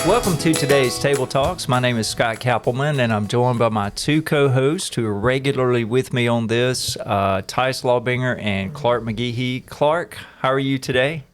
Welcome to today's Table Talks. My name is Scott Kappelman, and I'm joined by my two co-hosts who are regularly with me on this, Tyce Lawbinger and Clark McGehee. Clark, how are you today?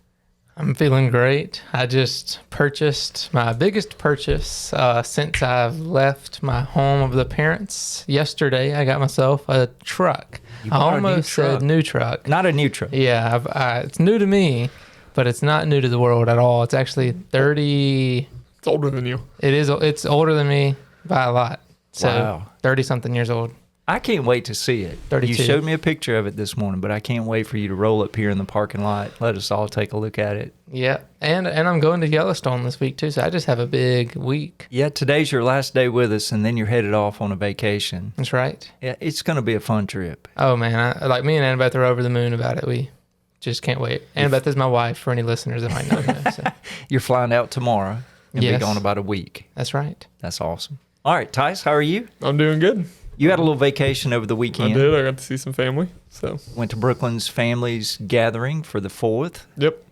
I'm feeling great. I just purchased my biggest purchase since I've left my home of the parents. Yesterday, I got myself a truck. I almost said new truck. Not a new truck. Yeah, it's new to me, but it's not new to the world at all. It's actually 30... It's older than you. It's older than me by a lot. So Wow. 30-something years old. I can't wait to see it. 32. You showed me a picture of it this morning, but I can't wait for you to roll up here in the parking lot. Let us all take a look at it. Yeah, and I'm going to Yellowstone this week too, so I just have a big week. Yeah, today's your last day with us, and then you're headed off on a vacation. That's right. Yeah, it's going to be a fun trip. Oh man, like me and Annabeth are over the moon about it. We just can't wait. Annabeth is my wife for any listeners that might not know. So. You're flying out tomorrow and be Yes. gone about a week. That's right. That's awesome. All right, Tyce, how are you? I'm doing good. You had a little vacation over the weekend. I did. I got to see some family. So, Went to Brooklyn's family's gathering for the 4th. yep,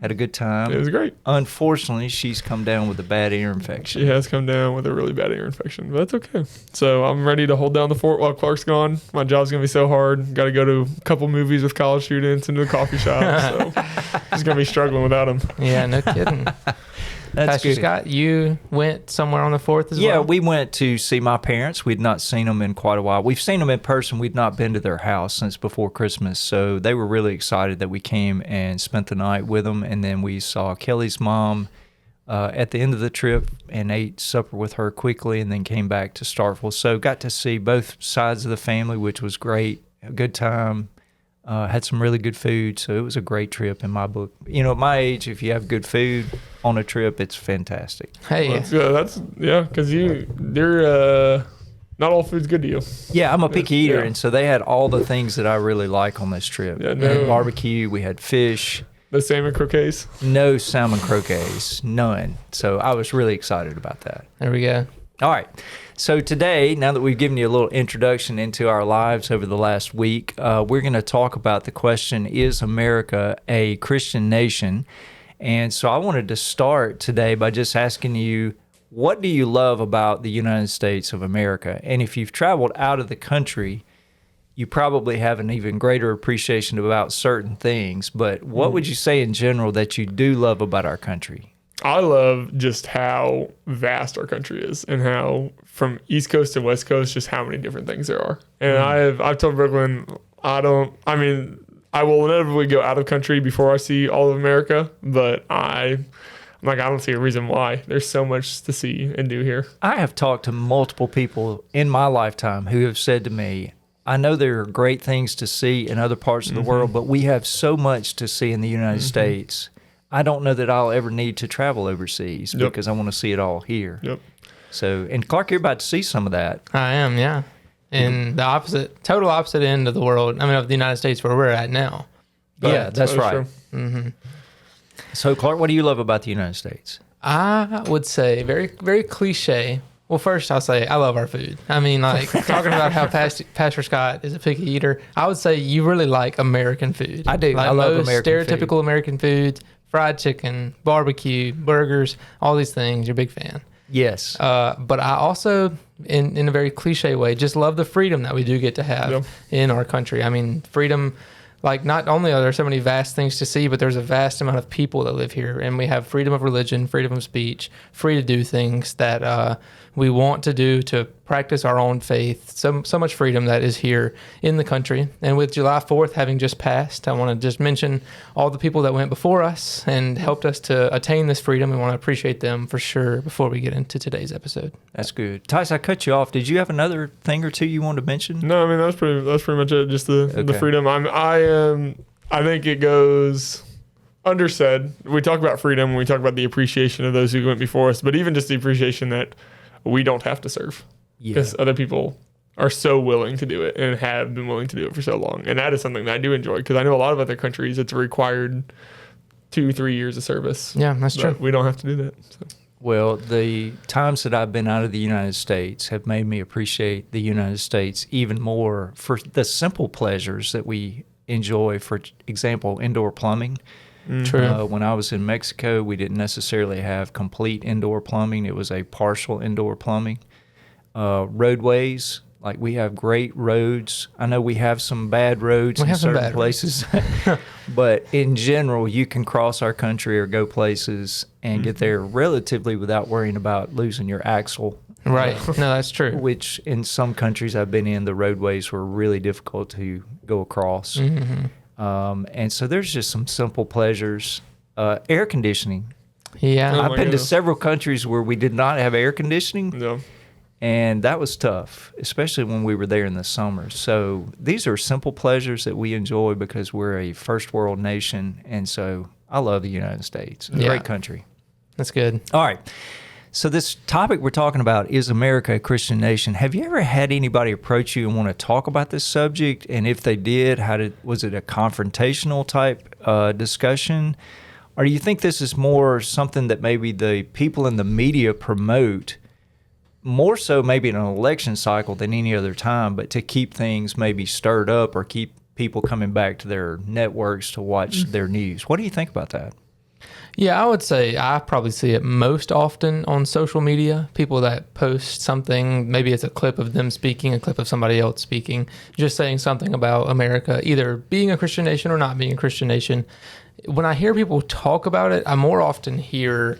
Had a good time. it was great. Unfortunately, she's come down with a bad ear infection. She has come down with a really bad ear infection, but that's okay. So I'm ready to hold down the fort while Clark's gone. My job's gonna be so hard. Got to go to a couple movies with college students and to the coffee shop. So just gonna be struggling without him. Yeah, no kidding. That's Pastor good. Scott, you went somewhere on the 4th as Yeah, well? we went to see my parents. We'd not seen them in quite a while. We've seen them in person. We'd not been to their house since before Christmas. So they were really excited that we came and spent the night with them. And then we saw Kelly's mom at the end of the trip and ate supper with her quickly and then came back to Starkville. So got to see both sides of the family, which was great. A good time. Had some really good food, so it was a great trip in my book. You know, at my age, if you have good food on a trip, it's fantastic. Hey, That's because you're not all food's good to you. Yeah, I'm a picky eater, Yeah. and so they had all the things that I really like on this trip. Yeah, We had no. barbecue, we had fish, The salmon croquets. no salmon croquets, none. So I was really excited about that. there we go. All right. So today, now that we've given you a little introduction into our lives over the last week, we're going to talk about the question, is America a Christian nation? And so I wanted to start today by just asking you, what do you love about the United States of America? And if you've traveled out of the country, you probably have an even greater appreciation about certain things. But what would you say in general that you do love about our country? I love just how vast our country is and how from East Coast to West Coast, just how many different things there are. And I've told Brooklyn, I will inevitably go out of country before I see all of America, but I'm like, I don't see a reason why. There's so much to see and do here. I have talked to multiple people in my lifetime who have said to me, I know there are great things to see in other parts of the world, but we have so much to see in the United States. I don't know that I'll ever need to travel overseas because I want to see it all here. Yep. So, and Clark, you're about to see some of that. I am, yeah. In the total opposite end of the world, of the United States where we're at now. Yeah, that's right. true. So, Clark, what do you love about the United States? I would say very, very cliche. Well, first I'll say I love our food. Talking about how Pastor Scott is a picky eater, I would say you really like American food. I do. Like I love most American stereotypical food. American foods, fried chicken, barbecue, burgers, all these things. You're a big fan. Yes. But I also, in a very cliche way, just love the freedom that we do get to have Yep. in our country. Freedom, like not only are there so many vast things to see, but there's a vast amount of people that live here. And we have freedom of religion, freedom of speech, free to do things that we want to do to practice our own faith. So much freedom that is here in the country. And with July 4th having just passed, I want to just mention all the people that went before us and helped us to attain this freedom. We want to appreciate them for sure before we get into today's episode. That's good. Tyce, I cut you off. Did you have another thing or two you wanted to mention? No, that's pretty much it. Just the Okay. freedom. I think it goes undersaid. We talk about freedom and we talk about the appreciation of those who went before us, but even just the appreciation that we don't have to serve Yeah. because other people are so willing to do it and have been willing to do it for so long. And that is something that I do enjoy because I know a lot of other countries it's required 2-3 years of service. Yeah, that's But true. we don't have to do that. So. Well, the times that I've been out of the United States have made me appreciate the United States even more for the simple pleasures that we enjoy. For example, indoor plumbing. True. When I was in Mexico, we didn't necessarily have complete indoor plumbing. It was a partial indoor plumbing. Roadways, like we have great roads. I know we have some bad roads We in have some certain bad places, but in general, you can cross our country or go places and get there relatively without worrying about losing your axle. Right. No, that's true. Which in some countries I've been in, the roadways were really difficult to go across. And so there's just some simple pleasures. Air conditioning. Yeah. Oh I've my been to goodness. several countries where we did not have air conditioning, No. and that was tough, especially when we were there in the summer. So these are simple pleasures that we enjoy because we're a first world nation, and so I love the United States. It's a Yeah. great country. That's good. All right. So this topic we're talking about, is America a Christian nation? Have you ever had anybody approach you and want to talk about this subject? And if they did, was it a confrontational type discussion? Or do you think this is more something that maybe the people in the media promote, more so maybe in an election cycle than any other time, but to keep things maybe stirred up or keep people coming back to their networks to watch their news? What do you think about that? Yeah, I would say I probably see it most often on social media. People that post something, maybe it's a clip of them speaking, a clip of somebody else speaking, just saying something about America, either being a Christian nation or not being a Christian nation. When I hear people talk about it, I more often hear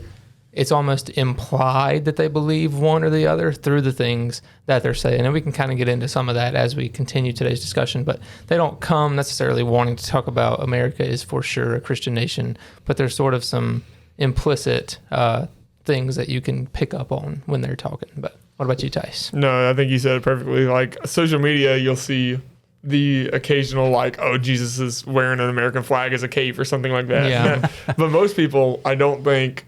it's almost implied that they believe one or the other through the things that they're saying. And we can kind of get into some of that as we continue today's discussion, but they don't come necessarily wanting to talk about America is for sure a Christian nation, but there's sort of some implicit things that you can pick up on when they're talking. But what about you, Tyce? No, I think you said it perfectly. Like social media, you'll see the occasional like, oh, Jesus is wearing an American flag as a cape or something like that. Yeah. But most people, I don't think,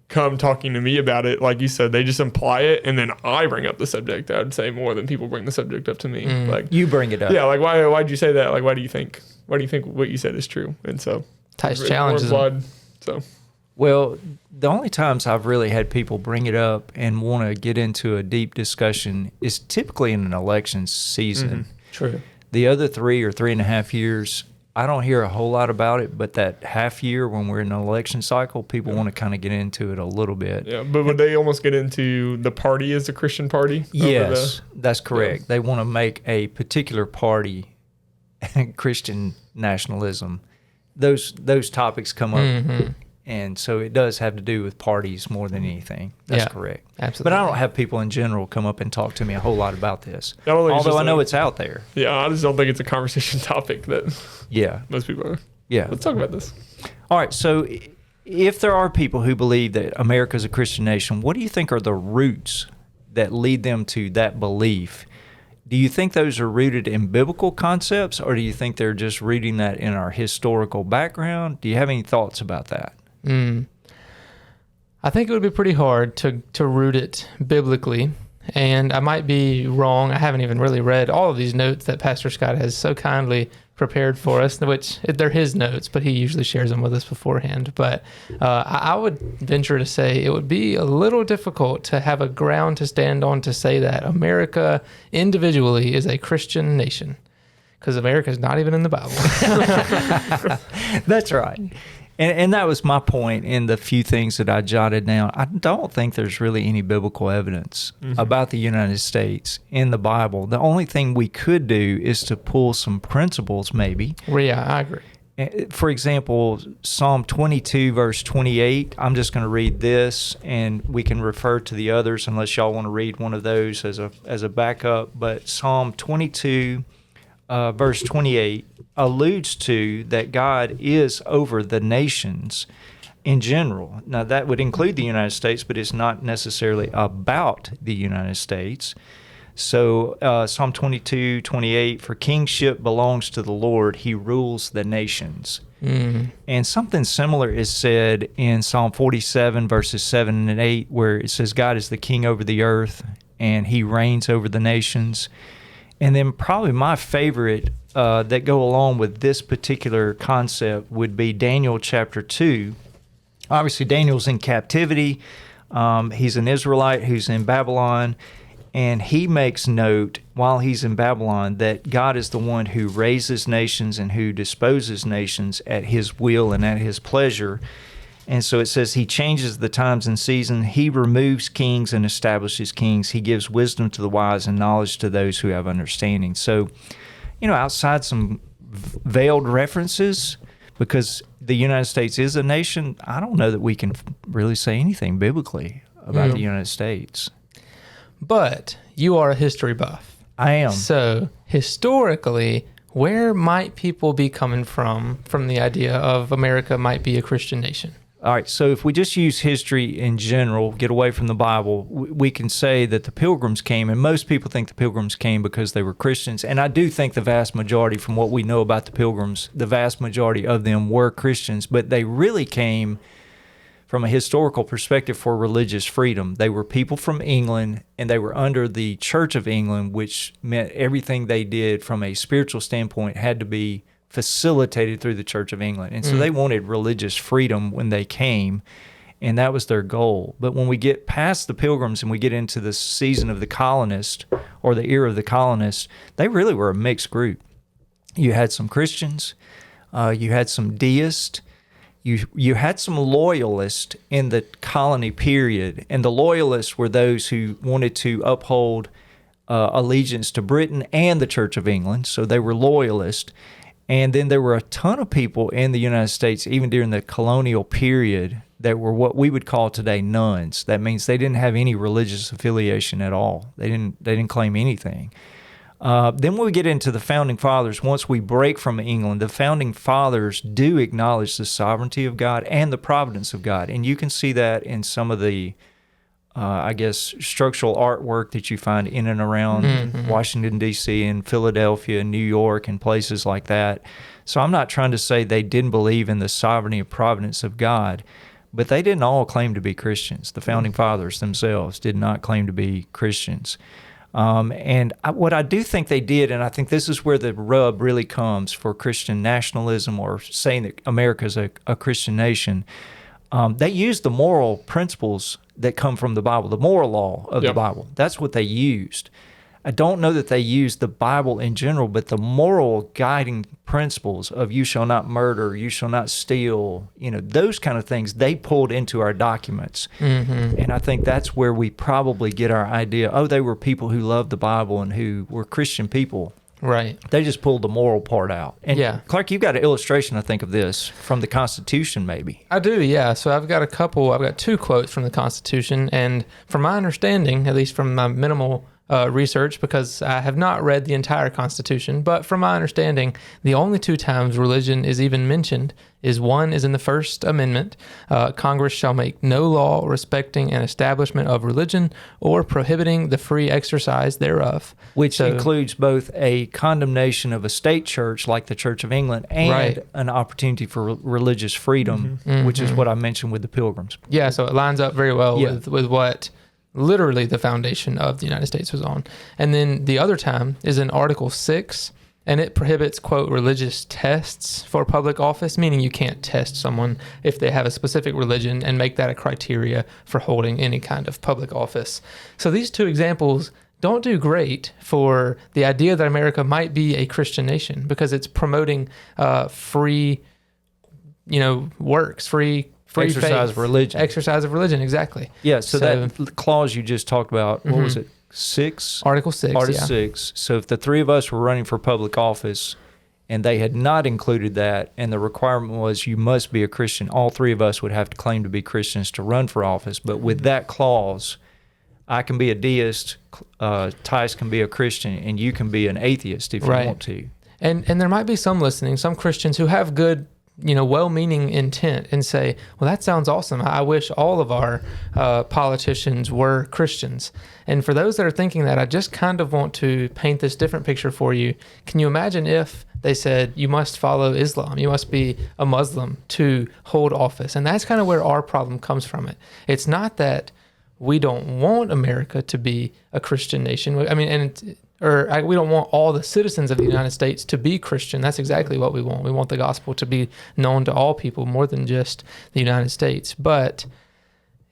come talking to me about it. Like you said, they just imply it, and then I bring up the subject. I'd say more than people bring the subject up to me. Like You bring it up. yeah, like why'd you say that? Like why do you think what you said is true? And so Tyce more challenges them. blood. So Well, the only times I've really had people bring it up and want to get into a deep discussion is typically in an election season. True. The other 3.5 years, I don't hear a whole lot about it, but that half year when we're in an election cycle, people want to kind of get into it a little bit. yeah, but would they almost get into the party as a Christian party? over Yes, that's correct. They want to make a particular party Christian nationalism. Those topics come up, and so it does have to do with parties more than anything. That's Yeah, correct. absolutely. But I don't have people in general come up and talk to me a whole lot about this. I don't think it's Although just I know like- it's out there. Yeah, I just don't think it's a conversation topic that Yeah, most people are. yeah. Let's talk about this. All right, so if there are people who believe that America is a Christian nation, what do you think are the roots that lead them to that belief? Do you think those are rooted in biblical concepts, or do you think they're just rooting that in our historical background? Do you have any thoughts about that? I think it would be pretty hard to root it biblically, and I might be wrong. I haven't even really read all of these notes that Pastor Scott has so kindly prepared for us, which they're his notes, but he usually shares them with us beforehand. But I would venture to say it would be a little difficult to have a ground to stand on to say that America individually is a Christian nation, because America is not even in the Bible. That's right. And that was my point in the few things that I jotted down. I don't think there's really any biblical evidence about the United States in the Bible. The only thing we could do is to pull some principles, maybe. Well, yeah, I agree. For example, Psalm 22, verse 28, I'm just going to read this, and we can refer to the others unless y'all want to read one of those as a backup. But Psalm 22, verse 28, alludes to that God is over the nations in general. Now, that would include the United States, but it's not necessarily about the United States. So Psalm 22, 28, for kingship belongs to the Lord. He rules the nations. And something similar is said in Psalm 47, verses 7 and 8, where it says God is the king over the earth and he reigns over the nations. And then probably my favorite that go along with this particular concept would be Daniel chapter 2. Obviously, Daniel's in captivity. He's an Israelite who's in Babylon. and he makes note while he's in Babylon that God is the one who raises nations and who disposes nations at his will and at his pleasure. And so it says he changes the times and season. He removes kings and establishes kings. He gives wisdom to the wise and knowledge to those who have understanding. So, outside some veiled references, because the United States is a nation, I don't know that we can really say anything biblically about the United States. But you are a history buff. I am. So historically, where might people be coming from the idea of America might be a Christian nation? All right, so if we just use history in general, get away from the Bible, we can say that the Pilgrims came, and most people think the Pilgrims came because they were Christians, and I do think the vast majority, from what we know about the Pilgrims, the vast majority of them were Christians, but they really came from a historical perspective for religious freedom. They were people from England, and they were under the Church of England, which meant everything they did from a spiritual standpoint had to be facilitated through the Church of England. And so they wanted religious freedom when they came, and that was their goal. But when we get past the Pilgrims and we get into the season of the colonists, or the era of the colonists, they really were a mixed group. You had some Christians, you had some deists, you had some loyalists in the colony period, and the loyalists were those who wanted to uphold allegiance to Britain and the Church of England, so they were loyalists. And then there were a ton of people in the United States, even during the colonial period, that were what we would call today nuns. That means they didn't have any religious affiliation at all. They didn't claim anything. Then when we get into the Founding Fathers, once we break from England, the Founding Fathers do acknowledge the sovereignty of God and the providence of God. And you can see that in some of the structural artwork that you find in and around Washington, D.C. and Philadelphia and New York and places like that. So I'm not trying to say they didn't believe in the sovereignty and providence of God, but they didn't all claim to be Christians. The Founding Fathers themselves did not claim to be Christians. What I do think they did, and I think this is where the rub really comes for Christian nationalism or saying that America is a Christian nation, they used the moral principles that come from the Bible, the moral law of the Bible. That's what they used. I don't know that they used the Bible in general, but the moral guiding principles of you shall not murder, you shall not steal, those kind of things, they pulled into our documents. And I think that's where we probably get our idea, they were people who loved the Bible and who were Christian people. Right. They just pulled the moral part out. And Clark, you've got an illustration, I think, of this from the Constitution, maybe. I do, yeah. So I've got two quotes from the Constitution, and from my understanding, at least from my minimal research, because I have not read the entire Constitution, but from my understanding, the only two times religion is even mentioned is one is in the First Amendment. Congress shall make no law respecting an establishment of religion or prohibiting the free exercise thereof. Which includes both a condemnation of a state church like the Church of England and an opportunity for religious freedom, which is what I mentioned with the Pilgrims. Yeah, so it lines up very well with what literally the foundation of the United States was on. And then the other time is in Article 6, and it prohibits, quote, religious tests for public office, meaning you can't test someone if they have a specific religion and make that a criteria for holding any kind of public office. So these two examples don't do great for the idea that America might be a Christian nation, because it's promoting free, works, free exercise faith, of religion. Exercise of religion, exactly. Yeah, so that clause you just talked about, what was it, 6? Article 6, Article 6. So if the three of us were running for public office and they had not included that, and the requirement was you must be a Christian, all three of us would have to claim to be Christians to run for office. But with that clause, I can be a deist, Tyce can be a Christian, and you can be an atheist if you want to. And there might be some listening, some Christians who have good, well-meaning intent and say, well, that sounds awesome. I wish all of our politicians were Christians. And for those that are thinking that, I just kind of want to paint this different picture for you. Can you imagine if they said, you must follow Islam, you must be a Muslim to hold office? And that's kind of where our problem comes from it. It's not that we don't want America to be a Christian nation. I mean, we don't want all the citizens of the United States to be Christian. That's exactly what we want. We want the gospel to be known to all people more than just the United States. But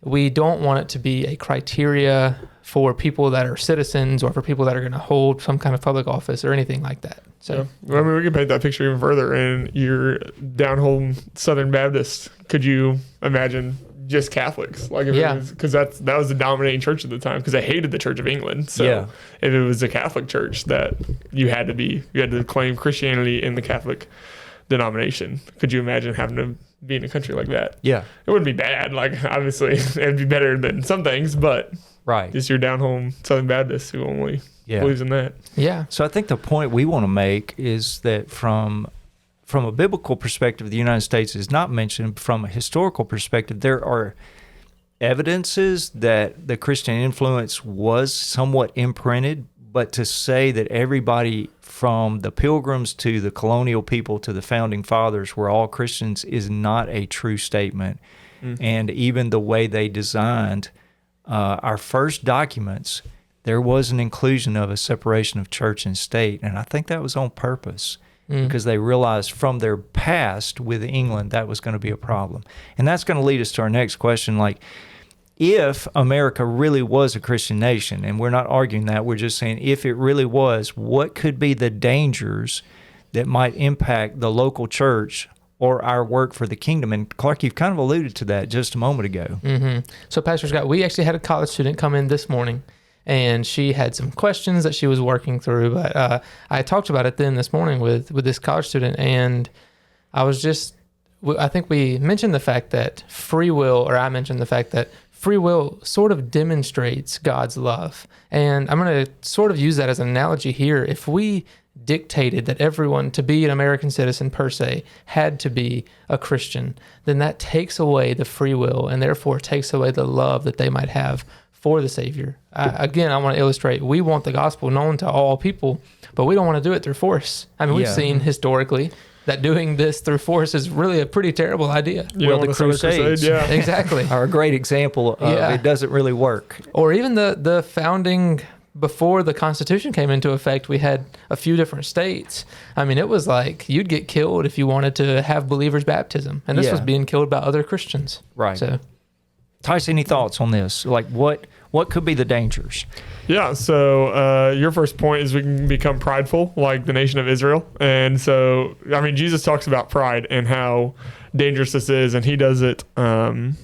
we don't want it to be a criteria for people that are citizens or for people that are going to hold some kind of public office or anything like that. So, Well, I mean, we can paint that picture even further. And you're down home Southern Baptist. Could you imagine just Catholics? Like, because that was the dominating church at the time. Because they hated the Church of England. So, if it was a Catholic church, that you had to claim Christianity in the Catholic denomination. Could you imagine having to be in a country like that? Yeah, it wouldn't be bad. Like, obviously, it'd be better than some things, but just your down home Southern Baptist who only believes in that. Yeah. So I think the point we want to make is that from a biblical perspective, the United States is not mentioned. From a historical perspective, there are evidences that the Christian influence was somewhat imprinted, but to say that everybody from the Pilgrims to the colonial people to the founding fathers were all Christians is not a true statement. And even the way they designed our first documents, there was an inclusion of a separation of church and state, and I think that was on purpose because they realized from their past with England that was going to be a problem. And that's going to lead us to our next question, like, if America really was a Christian nation, and we're not arguing that, we're just saying if it really was, what could be the dangers that might impact the local church or our work for the kingdom? And Clark, you've kind of alluded to that just a moment ago. So Pastor Scott, we actually had a college student come in this morning, and she had some questions that she was working through, but I talked about it then this morning with this college student, and I think we mentioned the fact that free will, or I mentioned the fact that free will sort of demonstrates God's love. And I'm going to sort of use that as an analogy here. If we dictated that everyone, to be an American citizen per se, had to be a Christian, then that takes away the free will and therefore takes away the love that they might have for the Savior. Again, I want to illustrate, we want the gospel known to all people, but we don't want to do it through force. I mean, we've seen historically that doing this through force is really a pretty terrible idea. The Crusades, exactly, are a great example of it doesn't really work. Or even the founding, before the Constitution came into effect, we had a few different states. I mean, it was like you'd get killed if you wanted to have believers' baptism, and this was being killed by other Christians. Right. So, Tyce, any thoughts on this? Like, what could be the dangers? Yeah, so your first point is we can become prideful like the nation of Israel. And so, I mean, Jesus talks about pride and how dangerous this is, and he does it in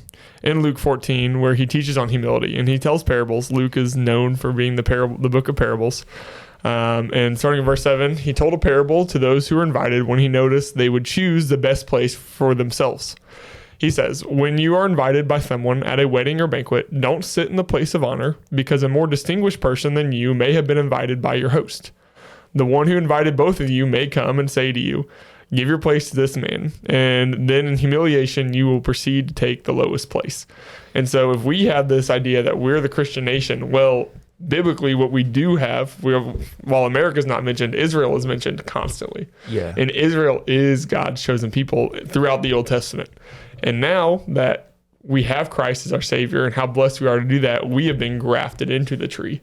Luke 14 where he teaches on humility, and he tells parables. Luke is known for being the book of parables. And starting in verse 7, he told a parable to those who were invited when he noticed they would choose the best place for themselves. He says, when you are invited by someone at a wedding or banquet, don't sit in the place of honor, because a more distinguished person than you may have been invited by your host. The one who invited both of you may come and say to you, give your place to this man. And then in humiliation, you will proceed to take the lowest place. And so if we have this idea that we're the Christian nation, well, biblically, what we do have, while America is not mentioned, Israel is mentioned constantly. Yeah. And Israel is God's chosen people throughout the Old Testament. And now that we have Christ as our Savior, and how blessed we are to do that, we have been grafted into the tree.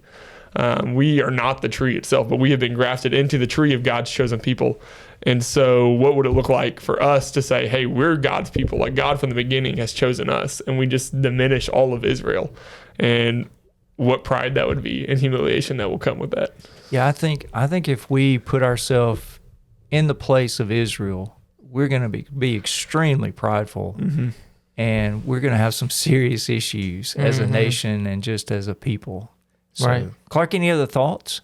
We are not the tree itself, but we have been grafted into the tree of God's chosen people. And so what would it look like for us to say, hey, we're God's people, like God from the beginning has chosen us, and we just diminish all of Israel? And what pride that would be and humiliation that will come with that. Yeah, I think if we put ourselves in the place of Israel, we're going to be extremely prideful, and we're going to have some serious issues as a nation and just as a people. So, right. Clark, any other thoughts?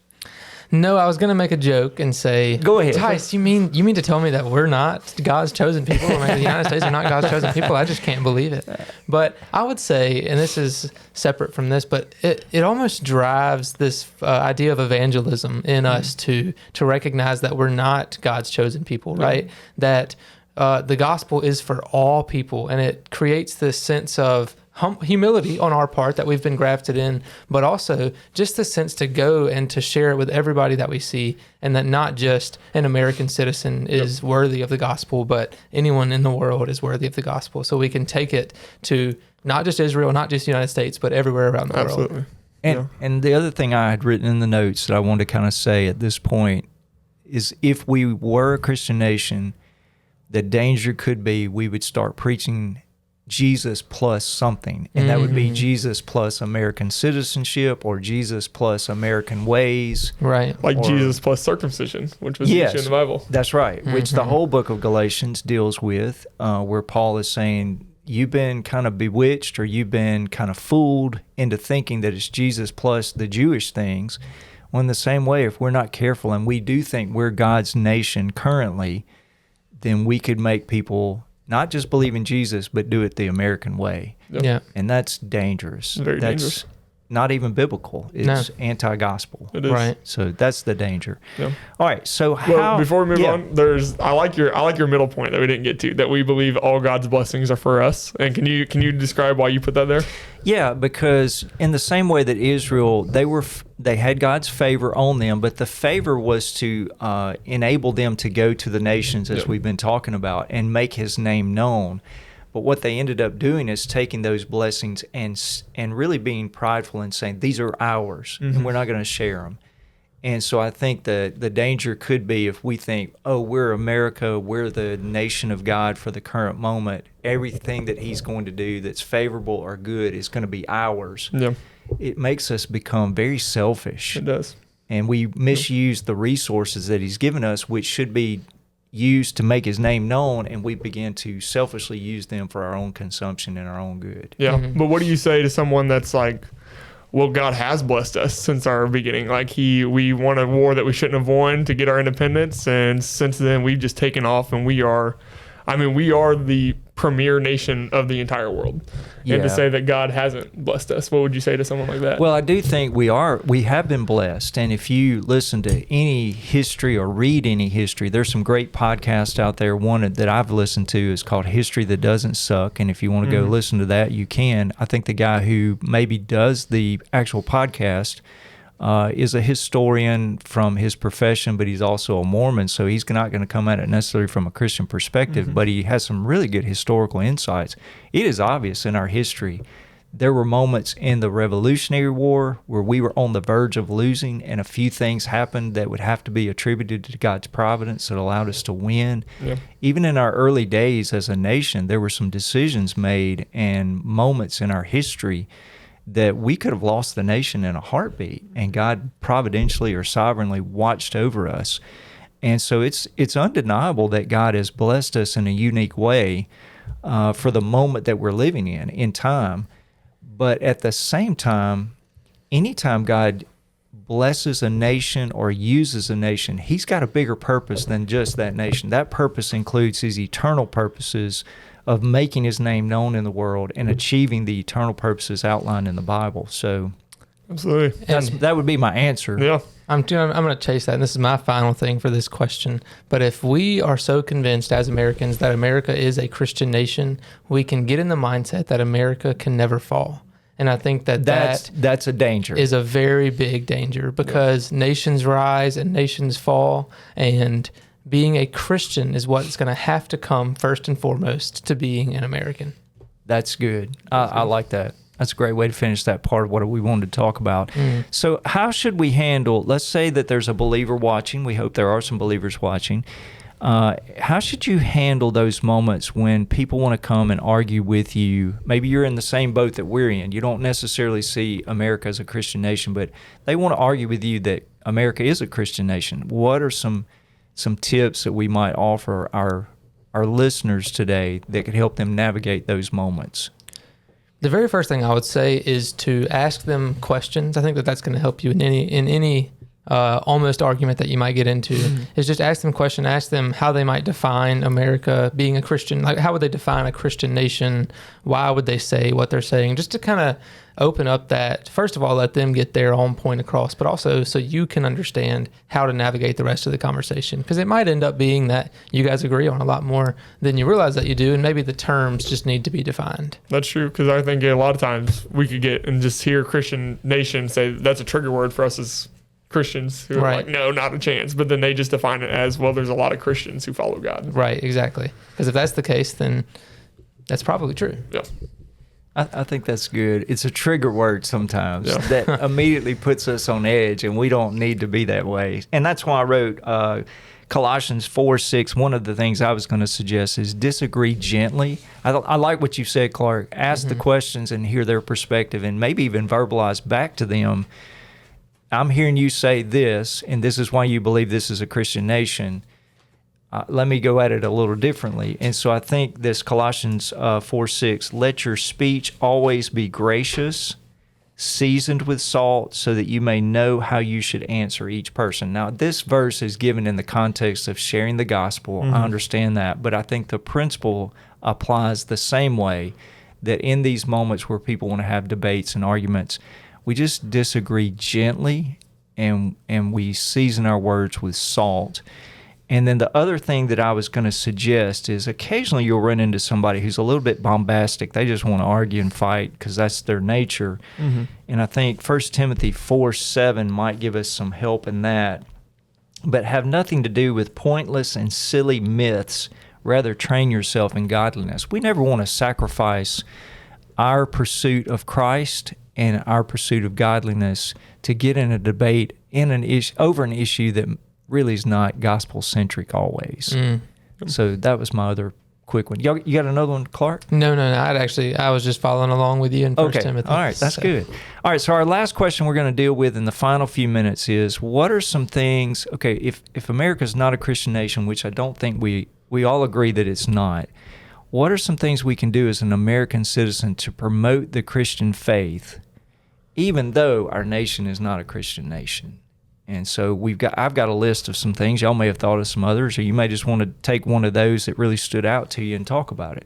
No, I was going to make a joke and say, go ahead. Tyce, you mean to tell me that we're not God's chosen people? I mean, the United States are not God's chosen people? I just can't believe it. But I would say, and this is separate from this, but it almost drives this idea of evangelism in us to recognize that we're not God's chosen people, right? That the gospel is for all people, and it creates this sense of humility on our part that we've been grafted in, but also just the sense to go and to share it with everybody that we see, and that not just an American citizen is worthy of the gospel, but anyone in the world is worthy of the gospel. So we can take it to not just Israel, not just the United States, but everywhere around the world. And the other thing I had written in the notes that I wanted to kind of say at this point is, if we were a Christian nation, the danger could be we would start preaching Jesus plus something, and that would be Jesus plus American citizenship or Jesus plus American ways. Right. Like Or- Jesus plus circumcision, which was Yes. mentioned in the Bible. That's right, which the whole book of Galatians deals with, where Paul is saying, you've been kind of bewitched or you've been kind of fooled into thinking that it's Jesus plus the Jewish things. Well, in the same way, if we're not careful and we do think we're God's nation currently, then we could make people not just believe in Jesus, but do it the American way. Yep. Yeah. And that's dangerous. Very that's dangerous. not even biblical. It's anti-gospel. It is. Right. So that's the danger. Yeah. All right. So Well, how? before we move yeah. on, I like your middle point that we didn't get to, that we believe all God's blessings are for us. And can you describe why you put that there? Yeah, because in the same way that Israel, they had God's favor on them, but the favor was to enable them to go to the nations, as Yep. we've been talking about, and make His name known. But what they ended up doing is taking those blessings and really being prideful and saying, these are ours, and we're not going to share them. And so I think the danger could be if we think, oh, we're America, we're the nation of God for the current moment, everything that He's going to do that's favorable or good is going to be ours. Yeah, It makes us become very selfish. it does. And we misuse the resources that He's given us, which should be used to make His name known, and we begin to selfishly use them for our own consumption and our own good. Yeah. But what do you say to someone that's like, well, God has blessed us since our beginning. Like we won a war that we shouldn't have won to get our independence, and since then we've just taken off, and we are the premier nation of the entire world. And Yeah. to say that God hasn't blessed us, what would you say to someone like that? Well, I do think we have been blessed. And if you listen to any history or read any history, there's some great podcasts out there. One that I've listened to is called History That Doesn't Suck. And if you want to go listen to that, you can. I think the guy who maybe does the actual podcast is a historian from his profession, but he's also a Mormon, so he's not going to come at it necessarily from a Christian perspective, but he has some really good historical insights. It is obvious in our history. There were moments in the Revolutionary War where we were on the verge of losing, and a few things happened that would have to be attributed to God's providence that allowed us to win. Yeah. Even in our early days as a nation, there were some decisions made and moments in our history that we could have lost the nation in a heartbeat, and God providentially or sovereignly watched over us. And so it's undeniable that God has blessed us in a unique way for the moment that we're living in time. But at the same time, anytime God blesses a nation or uses a nation, He's got a bigger purpose than just that nation. That purpose includes His eternal purposes of making His name known in the world and achieving the eternal purposes outlined in the Bible. So Absolutely. that would be my answer. Yeah. I'm going to chase that, and this is my final thing for this question. But if we are so convinced as Americans that America is a Christian nation, we can get in the mindset that America can never fall. And I think That's a danger. is a very big danger, because nations rise and nations fall, and being a Christian is what's going to have to come first and foremost to being an American. That's good. I like that. That's a great way to finish that part of what we wanted to talk about. So how should we handle, let's say that there's a believer watching. We hope there are some believers watching. How should you handle those moments when people want to come and argue with you? Maybe you're in the same boat that we're in. You don't necessarily see America as a Christian nation, but they want to argue with you that America is a Christian nation. What are some tips that we might offer our listeners today that could help them navigate those moments? The very first thing I would say is to ask them questions. I think that's going to help you in any almost argument that you might get into. Is just ask them a question, ask them how they might define America being a Christian. Like, how would they define a Christian nation? Why would they say what they're saying? Just to kind of open up that, first of all, let them get their own point across, but also so you can understand how to navigate the rest of the conversation. Because it might end up being that you guys agree on a lot more than you realize that you do, and maybe the terms just need to be defined. That's true, because I think a lot of times we could get and just hear Christian nation say that's a trigger word for us as Christians who are like, no, not a chance. But then they just define it as, well, there's a lot of Christians who follow God. Right, exactly. Because if that's the case, then that's probably true. Yeah. I think that's good. It's a trigger word sometimes Yeah. that immediately puts us on edge, and we don't need to be that way. And that's why I wrote Colossians 4:6, one of the things I was going to suggest is disagree gently. I like what you said, Clark. Ask the questions and hear their perspective, and maybe even verbalize back to them, I'm hearing you say this, and this is why you believe this is a Christian nation. Let me go at it a little differently. And so I think this Colossians 4:6, let your speech always be gracious, seasoned with salt, so that you may know how you should answer each person. Now, this verse is given in the context of sharing the gospel. I understand that, but I think the principle applies the same way, that in these moments where people want to have debates and arguments, we just disagree gently, and we season our words with salt. And then the other thing that I was going to suggest is occasionally you'll run into somebody who's a little bit bombastic. They just want to argue and fight because that's their nature. And I think 1 Timothy 4:7 might give us some help in that, but have nothing to do with pointless and silly myths. Rather, train yourself in godliness. We never want to sacrifice our pursuit of Christ and our pursuit of godliness to get in a debate over an issue that really is not gospel-centric always. So that was my other quick one. You got another one, Clark? No. I was just following along with you in First Timothy. All right, that's good. All right, so our last question we're going to deal with in the final few minutes is, what are some things, okay, if America's not a Christian nation, which I don't think we all agree that it's not, what are some things we can do as an American citizen to promote the Christian faith, even though our nation is not a Christian nation? And so I've got a list of some things. Y'all may have thought of some others, or you may just want to take one of those that really stood out to you and talk about it.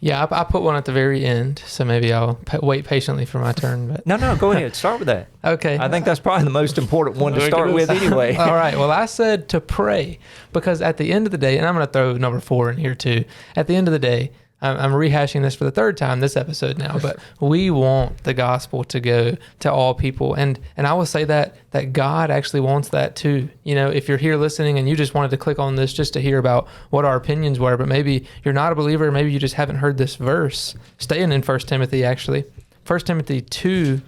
Yeah, I put one at the very end, so maybe I'll wait patiently for my turn. But No, go ahead. Start with that. Okay. I think that's probably the most important one to start with anyway. All right. Well, I said to pray, because at the end of the day, and I'm going to throw number 4 in here too. At the end of the day, I'm rehashing this for the third time this episode now, but we want the gospel to go to all people. And I will say that God actually wants that too. You know, if you're here listening and you just wanted to click on this just to hear about what our opinions were, but maybe you're not a believer, maybe you just haven't heard this verse, staying in 1 Timothy actually. 1 Timothy 2,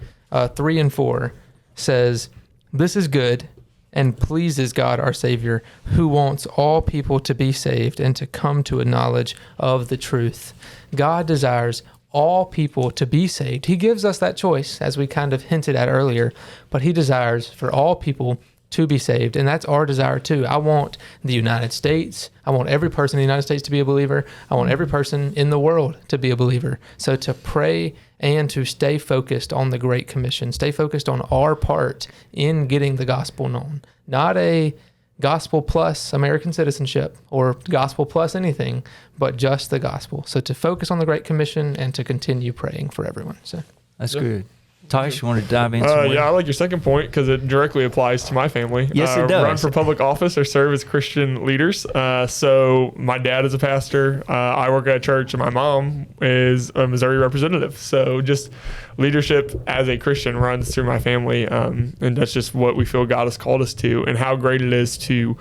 3 and 4 says, "This is good and pleases God our Savior, who wants all people to be saved and to come to a knowledge of the truth." God desires all people to be saved. He gives us that choice, as we kind of hinted at earlier, but he desires for all people to be saved, and that's our desire too. I want the United States, I want every person in the United States to be a believer. I want every person in the world to be a believer. So to pray and to stay focused on the Great Commission, stay focused on our part in getting the gospel known. Not a gospel plus American citizenship or gospel plus anything, but just the gospel. So to focus on the Great Commission and to continue praying for everyone. So that's good. Tyce, you want to dive in some way? Yeah, I like your second point because it directly applies to my family. Yes, it does. Run for public office or serve as Christian leaders. So my dad is a pastor. I work at a church, and my mom is a Missouri representative. So just leadership as a Christian runs through my family, and that's just what we feel God has called us to, and how great it is to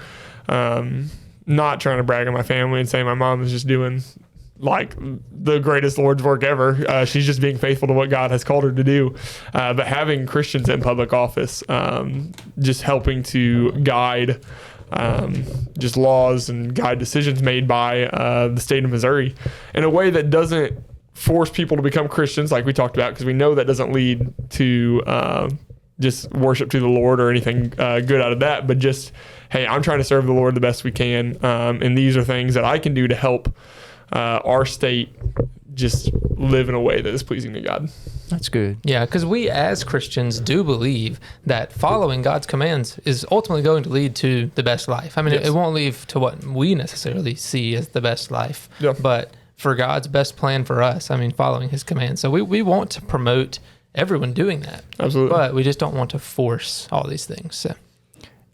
not trying to brag on my family and say my mom is just doing like the greatest Lord's work ever. She's just being faithful to what God has called her to do. But having Christians in public office, just helping to guide just laws and guide decisions made by the state of Missouri in a way that doesn't force people to become Christians like we talked about, because we know that doesn't lead to just worship to the Lord or anything good out of that, but just, hey, I'm trying to serve the Lord the best we can, and these are things that I can do to help our state just live in a way that is pleasing to God. That's good. Yeah, because we as Christians do believe that following God's commands is ultimately going to lead to the best life. I mean, Yes. it won't lead to what we necessarily see as the best life, Yeah. but for God's best plan for us, I mean, following his commands. So we want to promote everyone doing that. Absolutely. But we just don't want to force all these things. So.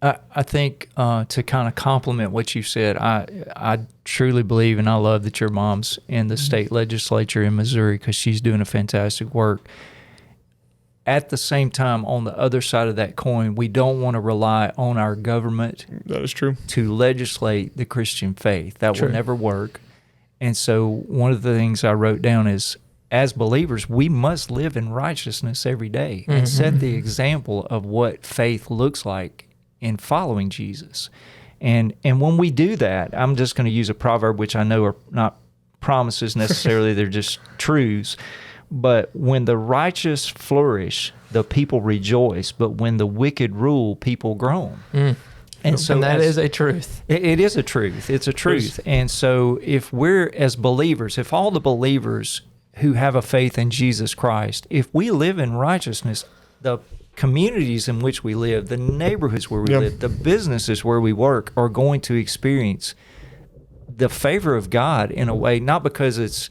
I think to kind of complement what you said, I truly believe and I love that your mom's in the state legislature in Missouri, because she's doing a fantastic work. At the same time, on the other side of that coin, we don't want to rely on our government That is true. to legislate the Christian faith. That True. will never work. And so one of the things I wrote down is, as believers, we must live in righteousness every day and set the example of what faith looks like in following Jesus. And when we do that, I'm just going to use a proverb, which I know are not promises necessarily, they're just truths. But when the righteous flourish, the people rejoice. But when the wicked rule, people groan. And so that is a truth. It is a truth. It's a truth. And so if we're, as believers, if all the believers who have a faith in Jesus Christ, if we live in righteousness, the communities in which we live, the neighborhoods where we live, the businesses where we work are going to experience the favor of God in a way, not because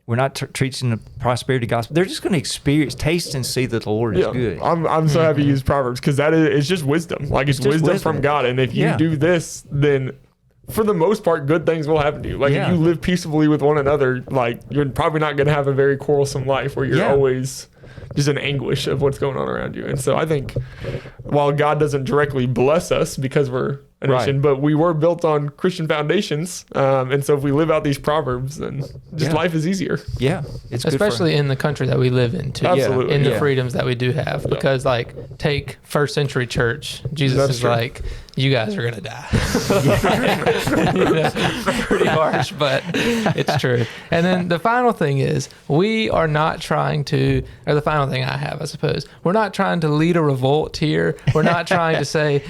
we're not preaching the prosperity gospel. They're just going to experience, taste, and see that the Lord is good. I'm so happy you use Proverbs, because it's just wisdom. Like, it's wisdom from God. And if you do this, then for the most part, good things will happen to you. Like, if you live peaceably with one another, like, you're probably not going to have a very quarrelsome life where you're always just in anguish of what's going on around you. And so I think, while God doesn't directly bless us because we're a nation, but we were built on Christian foundations. And so if we live out these proverbs, then just life is easier. Yeah. It's especially in the country that we live in too. Absolutely. In the freedoms that we do have. Because like, take first century church. Jesus is like, you guys are going to die. Pretty harsh, but it's true. And then the final thing is, we are not trying to, or the final thing I have, I suppose, we're not trying to lead a revolt here. We're not trying to say,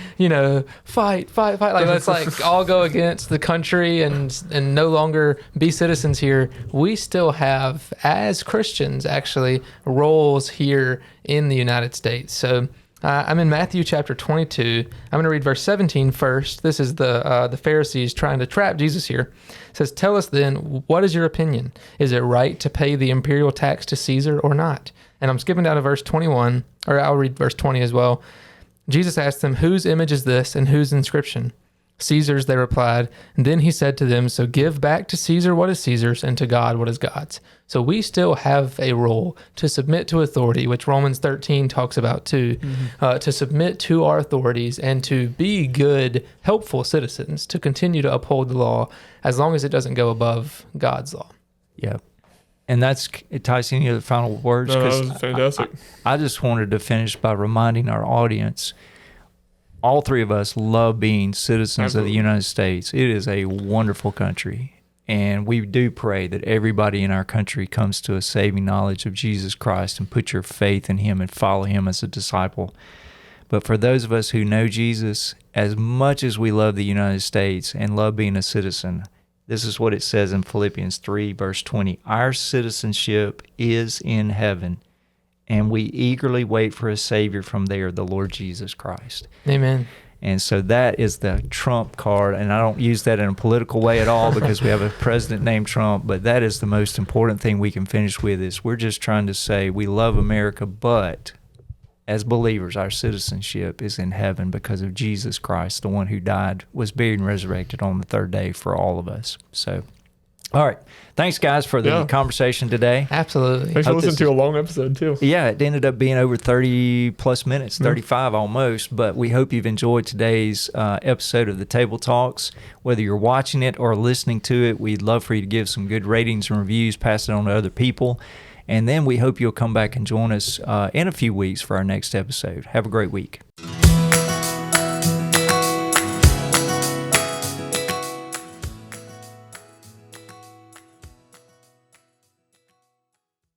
fight. Like, let's like all go against the country and no longer be citizens here. We still have, as Christians, actually, roles here in the United States. So I'm in Matthew chapter 22. I'm going to read verse 17 first. This is the Pharisees trying to trap Jesus here. It says, "Tell us then, what is your opinion? Is it right to pay the imperial tax to Caesar or not?" And I'm skipping down to verse 21, or I'll read verse 20 as well. Jesus asked them, "Whose image is this and whose inscription?" "Caesar's," they replied. And then he said to them, "So give back to Caesar what is Caesar's, and to God what is God's." So we still have a role to submit to authority, which Romans 13 talks about too, to submit to our authorities and to be good, helpful citizens, to continue to uphold the law as long as it doesn't go above God's law. Yeah. And that's, Tyce, any other final words? No, that was fantastic. I just wanted to finish by reminding our audience, all three of us love being citizens of the United States. It is a wonderful country. And we do pray that everybody in our country comes to a saving knowledge of Jesus Christ and put your faith in him and follow him as a disciple. But for those of us who know Jesus, as much as we love the United States and love being a citizen, this is what it says in Philippians 3, verse 20. Our citizenship is in heaven, and we eagerly wait for a Savior from there, the Lord Jesus Christ. Amen. And so that is the trump card, and I don't use that in a political way at all because we have a president named Trump, but that is the most important thing we can finish with is we're just trying to say we love America, but as believers, our citizenship is in heaven because of Jesus Christ, the one who died, was buried, and resurrected on the third day for all of us. So, all right. Thanks, guys, for the conversation today. Absolutely. Thanks for listening to a long episode, too. Yeah, it ended up being over 30-plus minutes, 35 almost, but we hope you've enjoyed today's episode of the Table Talks. Whether you're watching it or listening to it, we'd love for you to give some good ratings and reviews, pass it on to other people. And then we hope you'll come back and join us in a few weeks for our next episode. Have a great week.